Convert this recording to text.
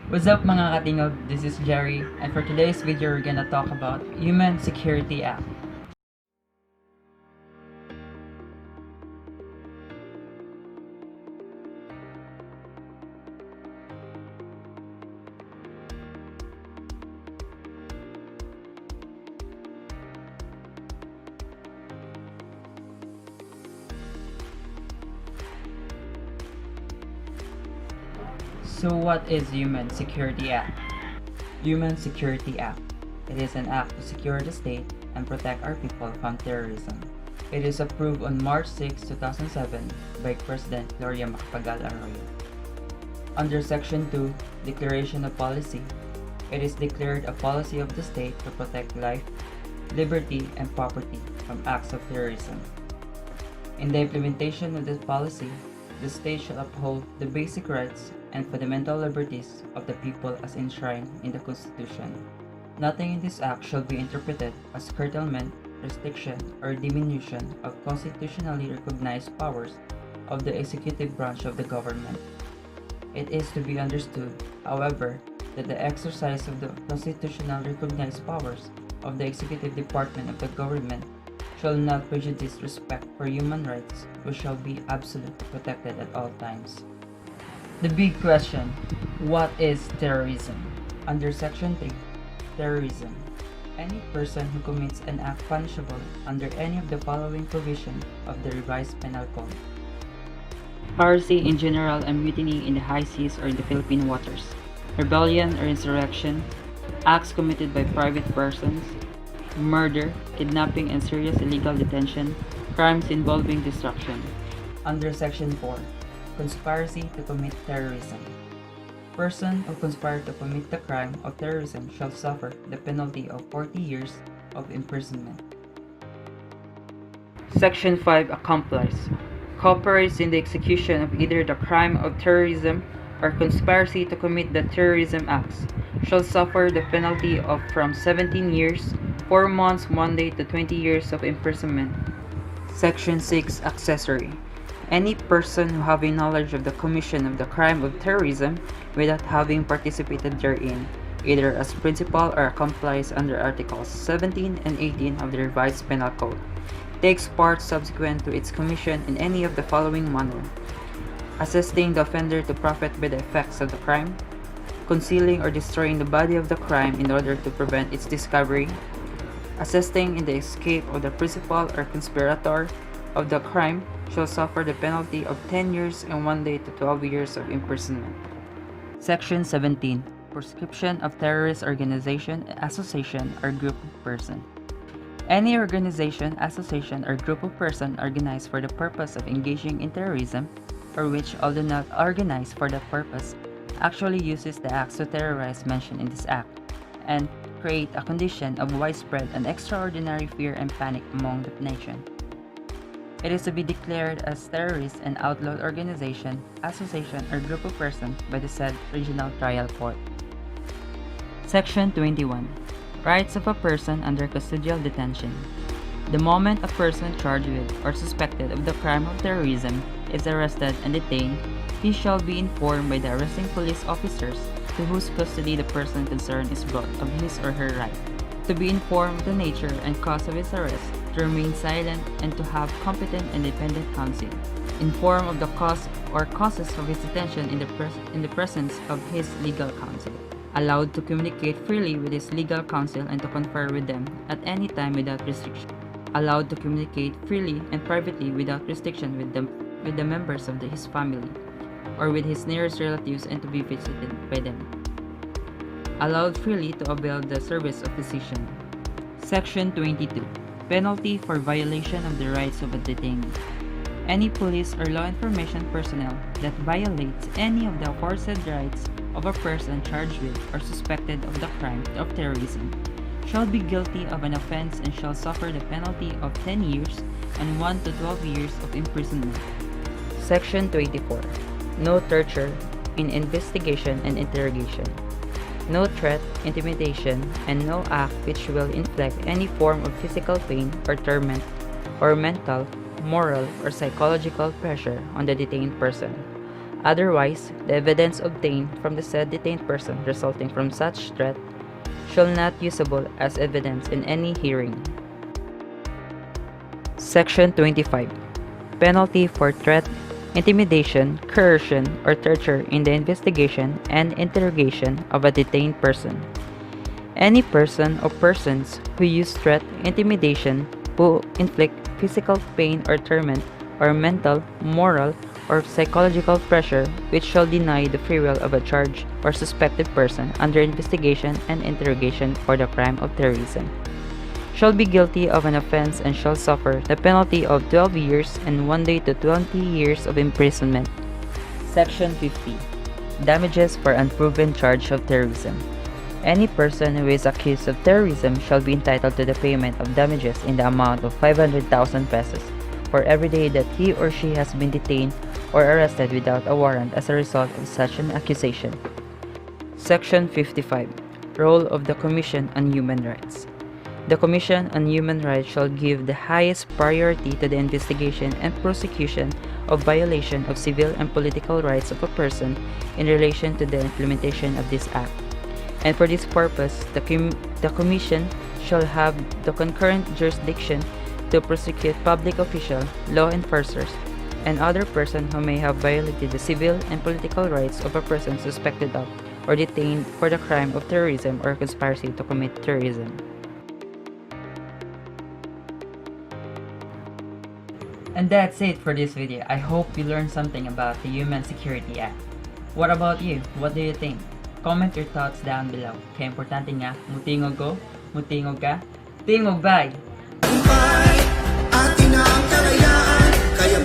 What's up mga Ka-Tingog? This is Gerry, and for today's video we're gonna talk about Human Security Act. So what is Human Security Act? Human Security Act. It is an act to secure the state and protect our people from terrorism. It is approved on March 6, 2007 by President Gloria Arroyo. Under Section 2, Declaration of Policy, it is declared a policy of the state to protect life, liberty, and property from acts of terrorism. In the implementation of this policy, the state shall uphold the basic rights and fundamental liberties of the people as enshrined in the Constitution. Nothing in this act shall be interpreted as curtailment, restriction, or diminution of constitutionally recognized powers of the executive branch of the government. It is to be understood, however, that the exercise of the constitutionally recognized powers of the executive department of the government shall not prejudice respect for human rights, which shall be absolutely protected at all times. The big question, what is terrorism? Under Section 3, terrorism. Any person who commits an act punishable under any of the following provisions of the revised penal code. Piracy in general and mutiny in the high seas or in the Philippine waters. Rebellion or insurrection. Acts committed by private persons. Murder, kidnapping and serious illegal detention. Crimes involving destruction. Under Section 4, conspiracy to commit terrorism. Person who conspired to commit the crime of terrorism shall suffer the penalty of 40 years of imprisonment. Section 5, accomplice. Cooperates in the execution of either the crime of terrorism or conspiracy to commit the terrorism acts shall suffer the penalty of from 17 years, 4 months, 1 day to 20 years of imprisonment. Section 6, accessory. Any person who having knowledge of the commission of the crime of terrorism without having participated therein, either as principal or accomplice under Articles 17 and 18 of the Revised Penal Code, takes part subsequent to its commission in any of the following manner: assisting the offender to profit by the effects of the crime, concealing or destroying the body of the crime in order to prevent its discovery, assisting in the escape of the principal or conspirator of the crime shall suffer the penalty of 10 years and 1 day to 12 years of imprisonment. Section 17. Proscription of terrorist organization, association, or group of person. Any organization, association, or group of person organized for the purpose of engaging in terrorism, or which, although not organized for that purpose, actually uses the acts to terrorize mentioned in this act, and create a condition of widespread and extraordinary fear and panic among the nation. It is to be declared as terrorist and outlawed organization, association, or group of persons by the said regional trial court. Section 21. Rights of a person under custodial detention. The moment a person charged with or suspected of the crime of terrorism is arrested and detained, he shall be informed by the arresting police officers to whose custody the person concerned is brought of his or her right, to be informed of the nature and cause of his arrest, to remain silent, and to have competent and independent counsel, informed of the cause or causes of his detention in the presence of his legal counsel, allowed to communicate freely with his legal counsel and to confer with them at any time without restriction, allowed to communicate freely and privately without restriction with the members of his family or with his nearest relatives and to be visited by them, allowed freely to avail the service of physician. Section 22. Penalty for violation of the rights of a detainee. Any police or law information personnel that violates any of the aforesaid rights of a person charged with or suspected of the crime of terrorism shall be guilty of an offense and shall suffer the penalty of 10 years and 1 to 12 years of imprisonment. Section 24. No torture in investigation and interrogation. No threat, intimidation, and no act which will inflict any form of physical pain or torment or mental, moral, or psychological pressure on the detained person, Otherwise, the evidence obtained from the said detained person resulting from such threat shall not usable as evidence in any hearing. Section 25. Penalty for threat, intimidation, coercion, or torture in the investigation and interrogation of a detained person. Any person or persons who use threat, intimidation, who inflict physical pain or torment, or mental, moral, or psychological pressure which shall deny the free will of a charged or suspected person under investigation and interrogation for the crime of terrorism, shall be guilty of an offense and shall suffer the penalty of 12 years and 1 day to 20 years of imprisonment. Section 50. Damages for unproven charge of terrorism. Any person who is accused of terrorism shall be entitled to the payment of damages in the amount of 500,000 pesos for every day that he or she has been detained or arrested without a warrant as a result of such an accusation. Section 55. Role of the Commission on Human Rights. The Commission on Human Rights shall give the highest priority to the investigation and prosecution of violation of civil and political rights of a person in relation to the implementation of this Act. And for this purpose, the Commission shall have the concurrent jurisdiction to prosecute public officials, law enforcers, and other persons who may have violated the civil and political rights of a person suspected of or detained for the crime of terrorism or conspiracy to commit terrorism. And that's it for this video. I hope you learned something about the Human Security Act. What about you? What do you think? Comment your thoughts down below. Kaya importante nga, mutingog ko, mutingog ka, tingog bye! Atin ang kalayaan, kaya